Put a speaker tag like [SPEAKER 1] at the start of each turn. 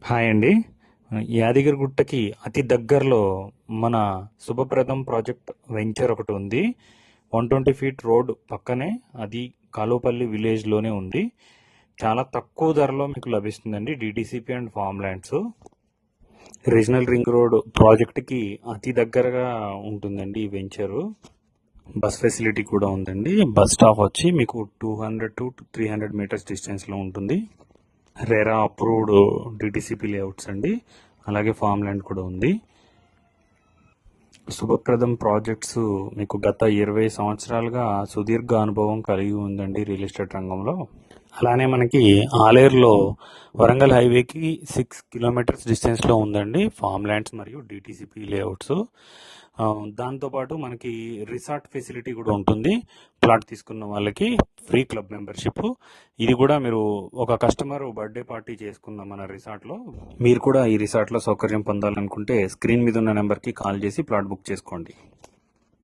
[SPEAKER 1] Hi అండి. యాదగిరిగుట్టకి అతి దగ్గరలో మన శుభప్రదం ప్రాజెక్ట్ వెంచర్ ఒకటి ఉంది. 120 ఫీట్ రోడ్ పక్కనే అది కాలువపల్లి విలేజ్లోనే ఉంది. చాలా తక్కువ ధరలో మీకు లభిస్తుందండి. DTCP and farm lands. Regional ring road ప్రాజెక్ట్కి అతి దగ్గరగా ఉంటుందండి ఈ వెంచరు. బస్ ఫెసిలిటీ కూడా ఉందండి. బస్ స్టాప్ వచ్చి మీకు 200 to 300 మీటర్స్ డిస్టెన్స్లో ఉంటుంది. రెరా అప్రూవ్డ్ డిటిసిపి లేఅవుట్స్ అండి. అలాగే ఫామ్ ల్యాండ్ కూడా ఉంది. శుభప్రదం ప్రాజెక్ట్స్ మీకు గత 20 సంవత్సరాలుగా సుదీర్ఘ అనుభవం కలిగి ఉందండి రియల్ ఎస్టేట్ రంగంలో. అలానే మనకి ఆలేరులో వరంగల్ హైవేకి 6 కిలోమీటర్స్ డిస్టెన్స్లో ఉందండి ఫామ్ ల్యాండ్స్ మరియు డిటిసిపి లేఅవుట్స్. దాంతోపాటు మనకి రిసార్ట్ ఫెసిలిటీ కూడా ఉంటుంది. ప్లాట్ తీసుకున్న వాళ్ళకి ఫ్రీ క్లబ్ మెంబర్షిప్. ఇది కూడా మీరు ఒక కస్టమర్ బర్త్డే పార్టీ చేసుకున్న మన రిసార్ట్లో మీరు కూడా ఈ రిసార్ట్లో సౌకర్యం పొందాలనుకుంటే స్క్రీన్ మీద ఉన్న నెంబర్కి కాల్ చేసి ప్లాట్ బుక్ చేసుకోండి.